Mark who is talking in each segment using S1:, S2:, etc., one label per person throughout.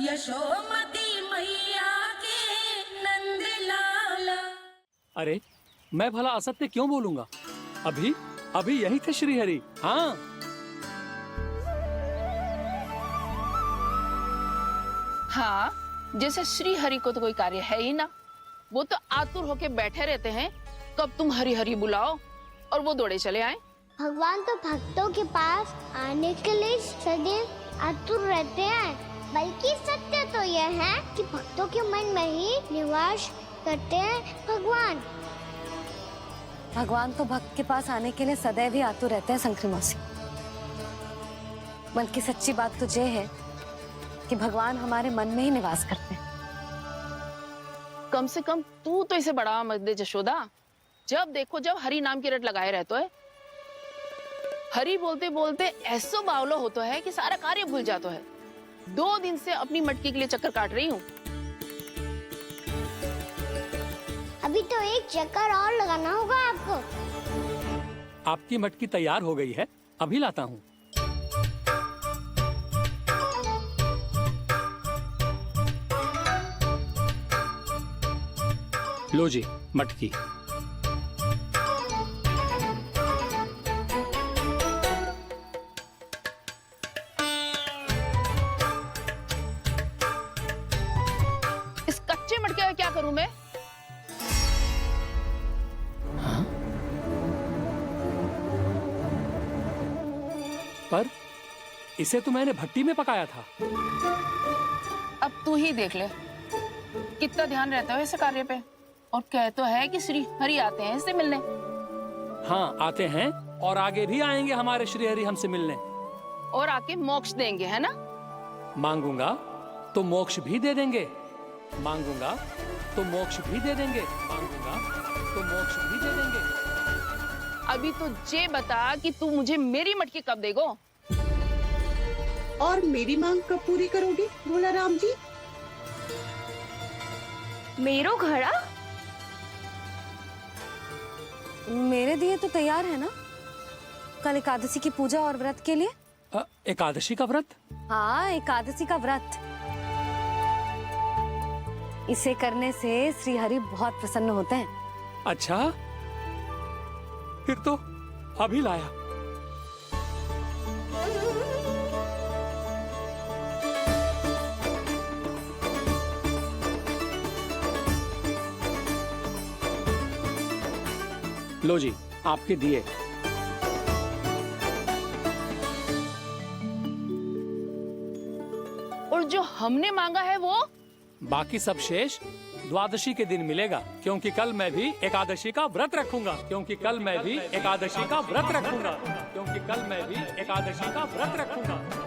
S1: यशोमती मैया के नंद लाला।
S2: अरे मैं भला असत्य क्यों बोलूंगा? अभी अभी यही थे श्रीहरि। हाँ,
S3: हाँ, जैसे श्री हरि को तो कोई कार्य है ही ना। वो तो आतुर होके बैठे रहते हैं, कब तुम हरि हरि बुलाओ और वो दौड़े चले आए।
S4: भगवान तो भक्तों के पास आने के लिए सदैव आतुर रहते हैं। बल्कि सत्य तो यह है कि भक्तों के मन में ही निवास करते हैं भगवान।
S5: भगवान तो भक्त के पास आने के लिए सदैव ही आतुर रहते हैं शंकरी मौसी। बल्कि सच्ची बात तो ये है कि भगवान हमारे मन में ही निवास करते हैं।
S3: कम से कम तू तो इसे बढ़ावा मत दे जशोदा। जब देखो जब हरि नाम की रट लगाए रहते है। हरि बोलते बोलते ऐसो बावलो होता है कि सारा कार्य भूल जाता है। 2 दिन से अपनी मटकी के लिए चक्कर काट रही हूँ।
S4: अभी तो एक चक्कर और लगाना होगा आपको।
S2: आपकी मटकी तैयार हो गई है, अभी लाता हूँ। लो जी मटकी।
S3: इस कच्चे मटके का क्या करूं मैं?
S2: हाँ? पर इसे तो मैंने भट्टी में पकाया था।
S3: अब तू ही देख ले कितना ध्यान रहता है इस कार्य पे। और कह तो है कि श्री हरि आते हैं इससे मिलने।
S2: हाँ आते हैं और आगे भी आएंगे हमारे श्रीहरि हमसे मिलने।
S3: और आके मोक्ष देंगे, है ना?
S2: मांगूंगा तो मोक्ष भी दे देंगे, मांगूंगा तो मोक्ष भी दे देंगे, मांगूंगा तो मोक्ष भी दे देंगे।
S3: अभी तो ये बता कि तू मुझे मेरी मटकी कब देगो?
S6: और मेरी मांग कब पूरी करोगे भोला राम जी?
S4: मेरो घड़ा
S5: मेरे दिए तो तैयार है ना, कल एकादशी की पूजा और व्रत के लिए।
S2: एकादशी का व्रत?
S5: हाँ, एकादशी का व्रत। इसे करने से श्री हरि बहुत प्रसन्न होते हैं।
S2: अच्छा, फिर तो अभी लाया। लो जी आपके दिए।
S3: और जो हमने मांगा है वो?
S2: बाकी सब शेष द्वादशी के दिन मिलेगा, क्योंकि कल मैं भी एकादशी का व्रत रखूंगा, क्योंकि कल मैं भी एकादशी का व्रत रखूंगा, क्योंकि कल मैं भी एकादशी का व्रत रखूंगा।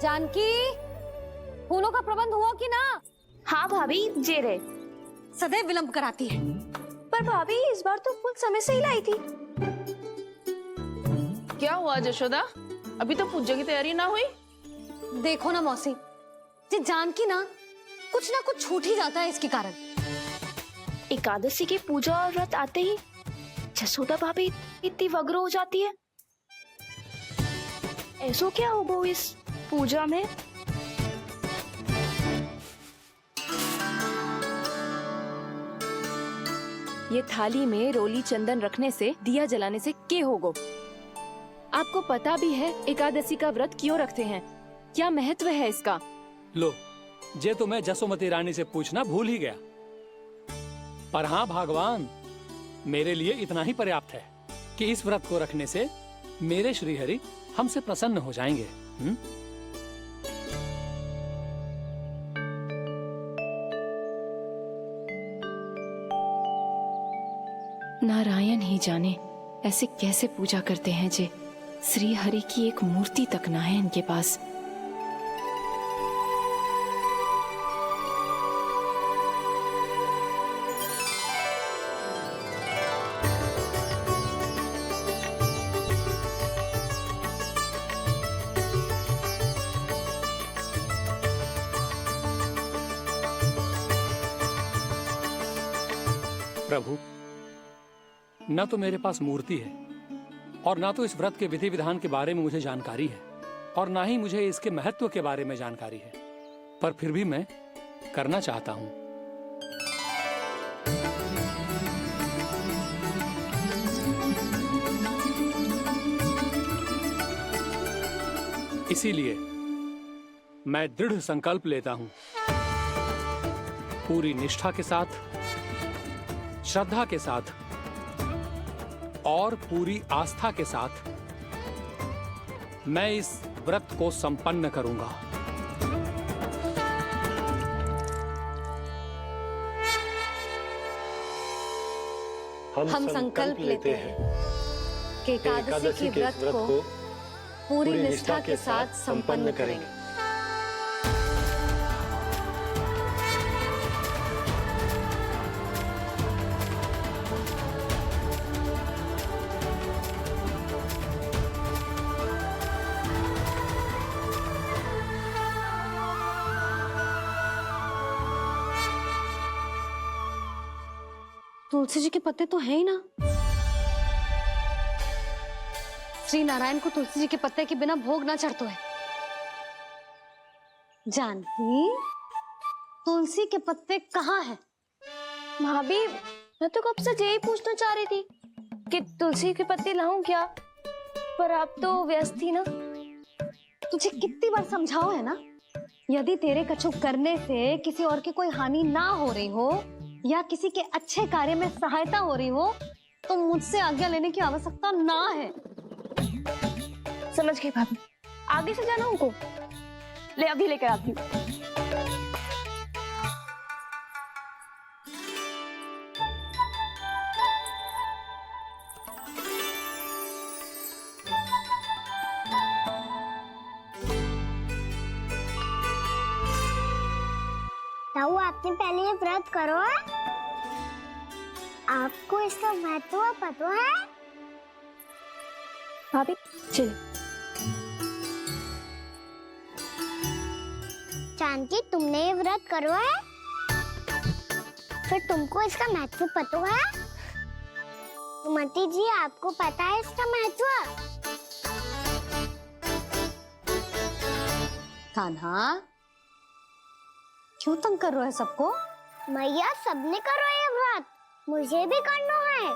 S5: जानकी, फूलों का प्रबंध हुआ कि ना?
S4: हाँ भाभी, जे रहे।
S5: सदैव विलंब कराती है।
S4: पर भाभी इस बार तो फूल समय से ही लाई थी।
S3: क्या हुआ जशोदा? अभी तो पूजा की तैयारी ना हुई?
S5: देखो ना मौसी, ये जानकी ना कुछ छूट ही जाता है इसके कारण।
S4: एकादशी की पूजा और व्रत आते ही जसोदा भाभी इतनी वग्र हो जाती है। ऐसो क्या होगा इस पूजा में?
S7: ये थाली में रोली चंदन रखने से, दिया जलाने से के होगो? आपको पता भी है एकादशी का व्रत क्यों रखते हैं? क्या महत्व है इसका?
S2: लो, जे तो मैं जसोमती रानी से पूछना भूल ही गया। पर हाँ भगवान, मेरे लिए इतना ही पर्याप्त है कि इस व्रत को रखने से मेरे श्रीहरि हमसे प्रसन्न हो जाएंगे।
S7: नारायण ही जाने ऐसे कैसे पूजा करते हैं जे श्री हरि की एक मूर्ति तक ना है इनके पास।
S2: प्रभु, न तो मेरे पास मूर्ति है और ना तो इस व्रत के विधि विधान के बारे में मुझे जानकारी है और ना ही मुझे इसके महत्व के बारे में जानकारी है, पर फिर भी मैं करना चाहता हूं। इसीलिए मैं दृढ़ संकल्प लेता हूं, पूरी निष्ठा के साथ, श्रद्धा के साथ और पूरी आस्था के साथ मैं इस व्रत को संपन्न करूंगा।
S5: हम संकल्प लेते हैं कि एकादशी के व्रत को पूरी निष्ठा के साथ संपन्न करेंगे। तुलसी जी के पत्ते तो हैं ही ना। श्री नारायण को तुलसी जी के पत्ते के बिना भोग ना चढ़तो है। जानकी, तुलसी के पत्ते कहाँ हैं?
S7: भाभी, मैं तो कब से यही पूछना चाह रही थी कि तुलसी के पत्ते लाऊं क्या, पर आप तो व्यस्त थी ना।
S5: तुझे कितनी बार समझाओ है ना, यदि तेरे कछु करने से किसी और की कोई हानि ना हो रही हो या किसी के अच्छे कार्य में सहायता हो रही हो तो मुझसे आज्ञा लेने की आवश्यकता ना है।
S7: समझ गई भाभी, आगे से जाना उनको। ले अभी लेकर आती हूँ।
S4: ताऊ, आपने पहले ये व्रत करो है? आपको इसका महत्व पता है?
S7: भाभी चलिए।
S4: जानकी, तुमने ये व्रत करो है? फिर तुमको इसका महत्व पता है? सुमति जी, आपको पता है इसका महत्व?
S5: कान्हा, क्यों तंग कर रहे हो सबको?
S4: मैया, सबने करो ये व्रत, मुझे भी करना है।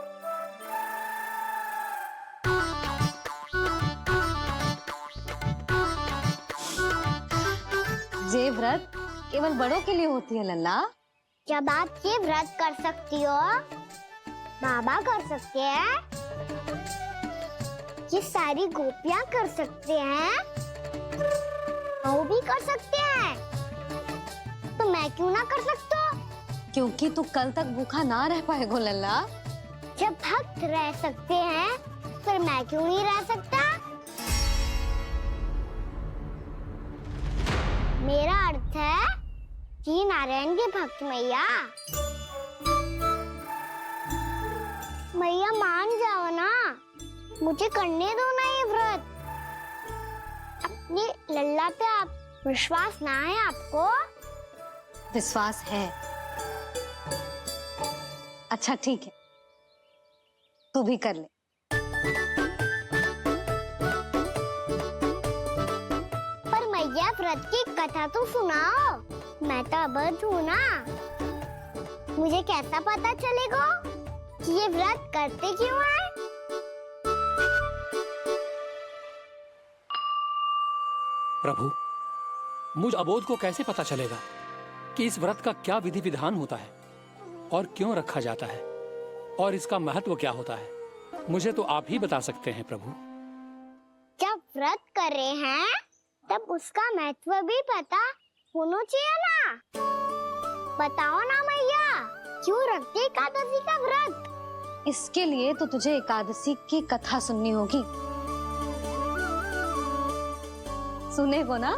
S5: ये व्रत केवल बड़ों के लिए होती है लल्ला।
S4: जब आप ये व्रत कर सकती हो, बाबा कर सकते हैं, ये सारी गोपियां कर सकते हैं, वो भी कर सकते हैं, तो मैं क्यों ना कर सकता?
S5: क्योंकि तू कल तक भूखा ना रह पाएगा लल्ला।
S4: जब भक्त रह सकते हैं, फिर मैं क्यों नहीं रह सकता? मेरा अर्थ है कि नारायण के भक्त मैया। मैया, मान जाओ ना, मुझे करने दो ना ये व्रत। अपनी लल्ला पे आप विश्वास ना है आपको?
S5: विश्वास है। अच्छा ठीक है, तू भी कर ले।
S4: पर मैया, व्रत की कथा तो सुनाओ, मैं तो अबध हूँ ना। मुझे कैसा पता चलेगा कि ये व्रत करते क्यों हैं?
S2: प्रभु, मुझ अबोध को कैसे पता चलेगा कि इस व्रत का क्या विधि विधान होता है और क्यों रखा जाता है और इसका महत्व क्या होता है? मुझे तो आप ही बता सकते हैं प्रभु।
S4: जब व्रत कर रहे हैं तब उसका महत्व भी पता होना चाहिए ना। बताओ ना मैया, क्यों रखते एकादशी का व्रत?
S5: इसके लिए तो तुझे एकादशी की कथा सुननी होगी। सुनेगो ना?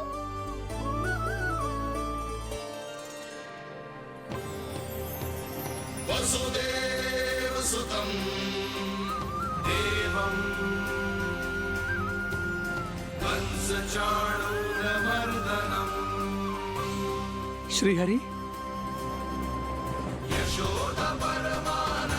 S8: वसुदेव सुतं देवं कंसचाणूरमर्दनम्
S2: श्रीहरि,
S8: यशोदा परमानन्दम्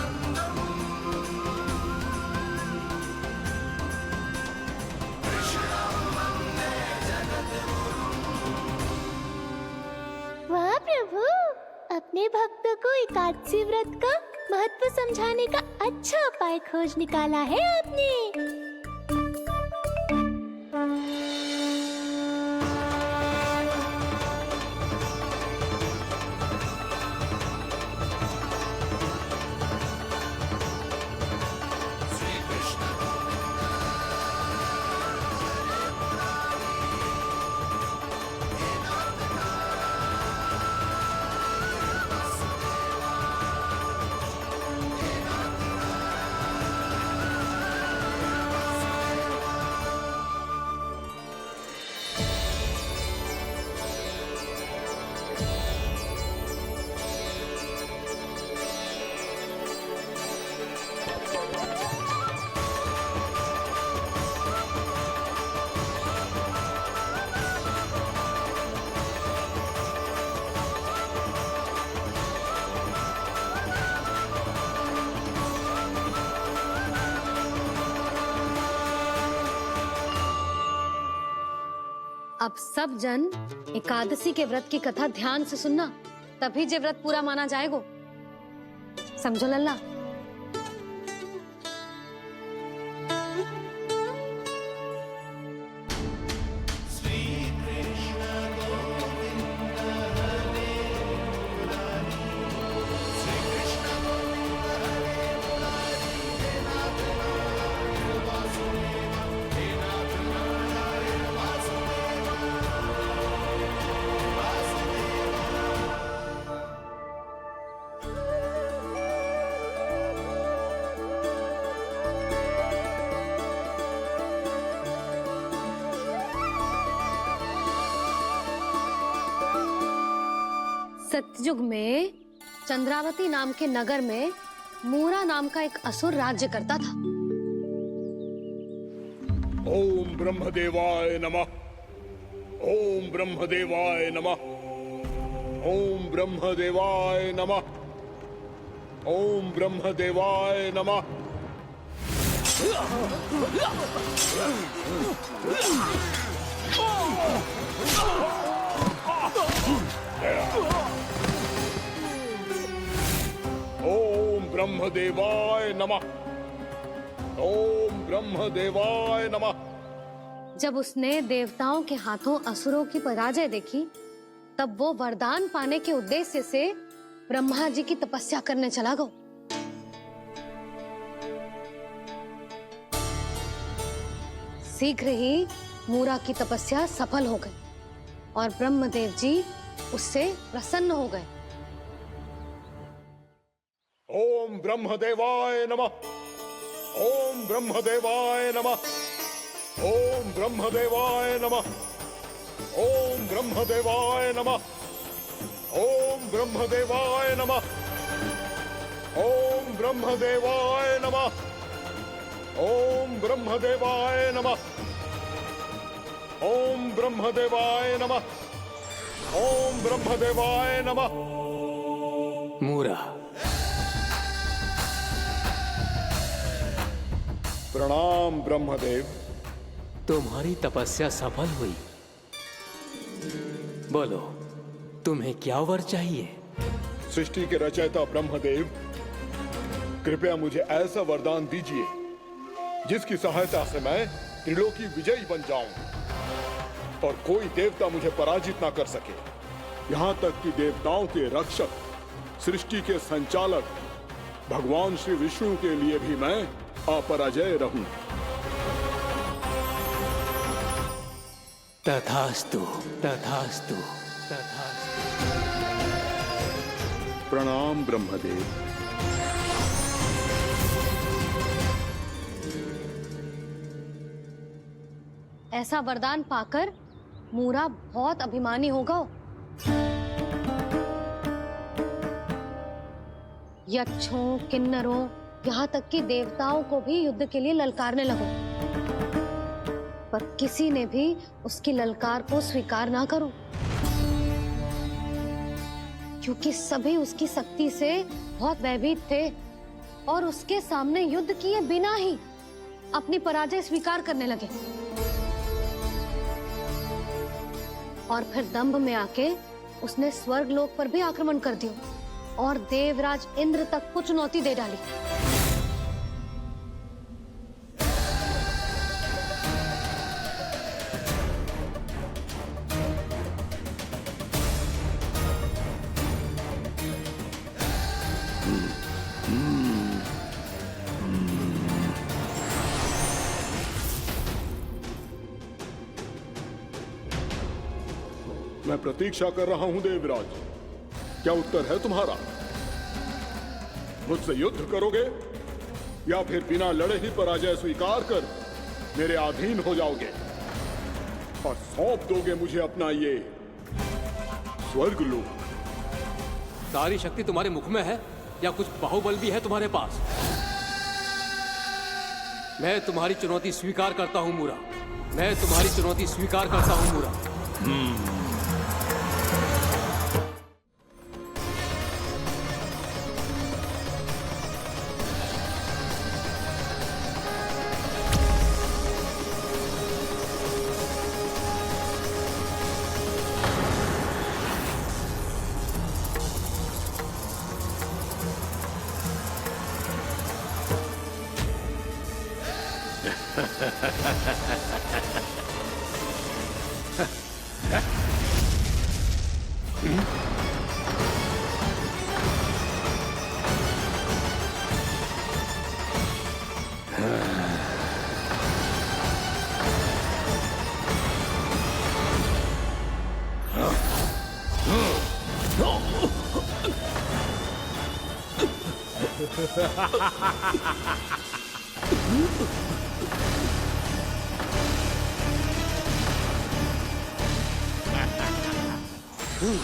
S4: अपने भक्तों को एकादशी व्रत का महत्व समझाने का अच्छा उपाय खोज निकाला है आपने।
S5: अब सब जन एकादशी के व्रत की कथा ध्यान से सुनना, तभी जे व्रत पूरा माना जाएगा। समझो लल्ला। सतयुग में चंद्रावती नाम के नगर में मूरा नाम का एक असुर राज्य करता था।
S9: ओम ब्रह्मदेवाय नमः। ओम ब्रह्मदेवाय नमः। ओम ब्रह्मदेवाय नमः। ओम ब्रह्मदेवाय नमः। ओम ब्रह्मदेवाय नमः। ओम ब्रह्मदेवाय नमः।
S5: जब उसने देवताओं के हाथों असुरों की पराजय देखी, तब वो वरदान पाने के उद्देश्य से ब्रह्मा जी की तपस्या करने चला गया। शीघ्र ही मूरा की तपस्या सफल हो गई और ब्रह्मदेव जी उससे प्रसन्न हो गए।
S9: ओम ब्रह्मदेवाय नमः। ओम ब्रह्मदेवाय नमः। ओम ब्रह्मदेवाय नमः। ओम ब्रह्मदेवाय नमः। ओम ब्रह्मदेवाय नमः। ओम ब्रह्मदेवाय नमः। ओम ब्रह्मदेवाय नमः। ओम ब्रह्मदेवाय नमः। ओम ब्रह्मदेवाय नमः।
S2: मूरा,
S9: प्रणाम ब्रह्मदेव।
S2: तुम्हारी तपस्या सफल हुई। बोलो, तुम्हें क्या वर चाहिए?
S9: सृष्टि के रचयिता ब्रह्मदेव, कृपया मुझे ऐसा वरदान दीजिए जिसकी सहायता से मैं त्रिलोकी विजयी बन जाऊं और कोई देवता मुझे पराजित ना कर सके। यहाँ तक कि देवताओं के रक्षक, सृष्टि के संचालक भगवान श्री विष्णु के लिए भी मैं अपराजय रहूं।
S2: तथास्तु, तथास्तु, तथास्तु।
S9: प्रणाम ब्रह्मदेव।
S5: ऐसा वरदान पाकर मूरा बहुत अभिमानी होगा। यक्षों, किन्नरों, यहाँ तक कि देवताओं को भी युद्ध के लिए ललकारने लगो, पर किसी ने भी उसकी ललकार को स्वीकार ना करो, क्योंकि सभी उसकी शक्ति से बहुत भयभीत थे और उसके सामने युद्ध किए बिना ही अपनी पराजय स्वीकार करने लगे और फिर दंभ में आके उसने स्वर्ग लोक पर भी आक्रमण कर दिया। और देवराज इंद्र तक को चुनौती दे डाली।
S9: मैं प्रतीक्षा कर रहा हूं देवराज, क्या उत्तर है तुम्हारा? मुझसे युद्ध करोगे या फिर बिना लड़े ही पराजय स्वीकार कर मेरे अधीन हो जाओगे और सौंप दोगे मुझे अपना ये स्वर्ग लोक?
S10: सारी शक्ति तुम्हारे मुख में है या कुछ बाहुबल भी है तुम्हारे पास? मैं तुम्हारी चुनौती स्वीकार करता हूं मूरा, मैं तुम्हारी चुनौती स्वीकार करता हूं मूरा।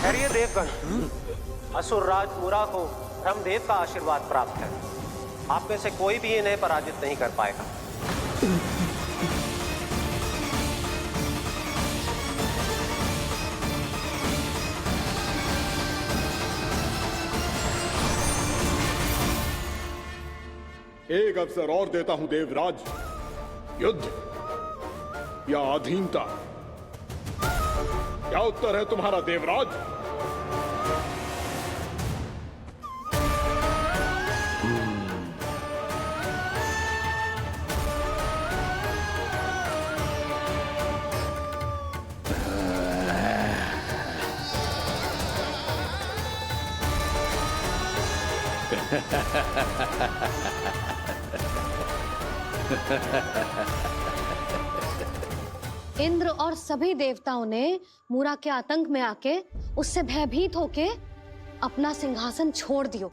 S11: खैरिए देवगण, असुर राज मुरा को ब्रह्मदेव का आशीर्वाद प्राप्त है। आप में से कोई भी इन्हें पराजित नहीं कर पाएगा।
S9: एक अवसर और देता हूं देवराज, युद्ध या अधीनता, क्या उत्तर है तुम्हारा देवराज?
S5: इंद्र और सभी देवताओं ने मूरा के आतंक में आके उससे भयभीत होके अपना सिंहासन छोड़ दियो।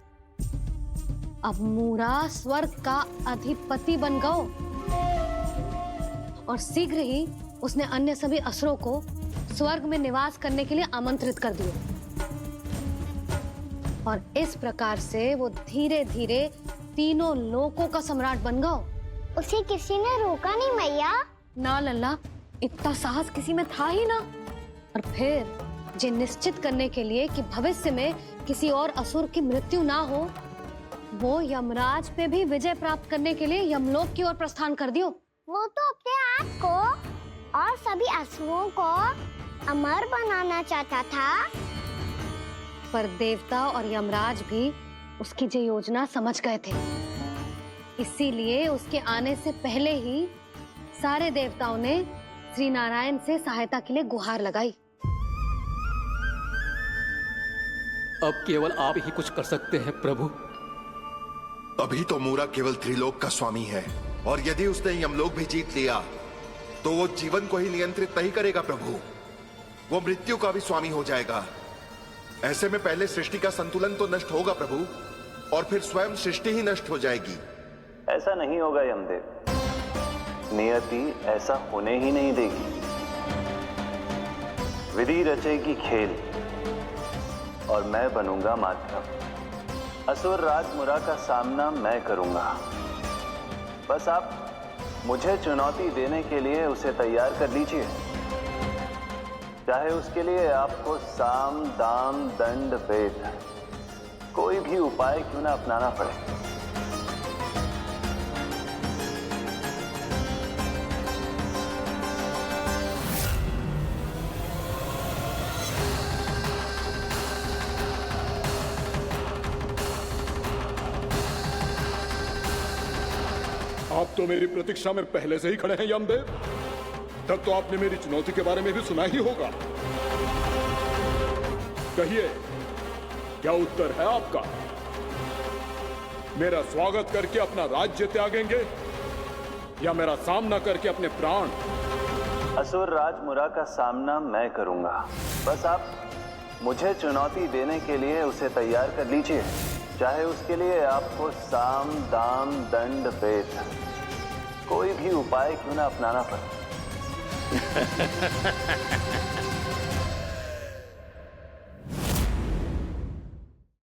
S5: अब मूरा स्वर्ग का अधिपति बन गयो और शीघ्र ही उसने अन्य सभी असुरों को स्वर्ग में निवास करने के लिए आमंत्रित कर दियो। और इस प्रकार से वो धीरे धीरे तीनों लोकों का सम्राट बन गयो।
S4: उसे किसी ने रोका नहीं मैया।
S5: ना लल्ला, इतना साहस किसी में था ही ना। और फिर ये निश्चित करने के लिए कि भविष्य में किसी और असुर की मृत्यु ना हो, वो यमराज पे भी विजय प्राप्त करने के लिए यमलोक की ओर प्रस्थान कर दियो।
S4: वो तो अपने आप को और सभी असुरों को अमर बनाना चाहता था।
S5: पर देवता और यमराज भी उसकी ये योजना समझ गए थे। इसीलिए उसके आने से पहले ही सारे देवताओं ने श्री नारायण से सहायता के लिए गुहार लगाई।
S10: अब केवल आप ही कुछ कर सकते हैं प्रभु।
S12: अभी तो मूरा केवल त्रिलोक का स्वामी है और यदि उसने यमलोक भी जीत लिया तो वो जीवन को ही नियंत्रित नहीं करेगा प्रभु, वो मृत्यु का भी स्वामी हो जाएगा। ऐसे में पहले सृष्टि का संतुलन तो नष्ट होगा प्रभु, और फिर स्वयं सृष्टि ही नष्ट हो जाएगी।
S13: ऐसा नहीं होगा यमदेव, नियति ऐसा होने ही नहीं देगी। विधि रचेगी खेल और मैं बनूंगा माध्यम। असुर राज मुरा का सामना मैं करूंगा। बस आप मुझे चुनौती देने के लिए उसे तैयार कर लीजिए, चाहे उसके लिए आपको साम दाम दंड भेद कोई भी उपाय क्यों ना अपनाना पड़े।
S9: आप तो मेरी प्रतीक्षा में पहले से ही खड़े हैं यमदेव। तब तो आपने मेरी चुनौती के बारे में भी सुना ही होगा। कहिए, क्या उत्तर है आपका? मेरा स्वागत करके अपना राज्य त्यागेंगे या मेरा सामना करके अपने प्राण?
S13: असुर राज मुरा का सामना मैं करूंगा। बस आप मुझे चुनौती देने के लिए उसे तैयार कर लीजिए, चाहे उसके लिए आपको साम दाम दंड भेद कोई भी उपाय क्यों ना अपनाना पड़े।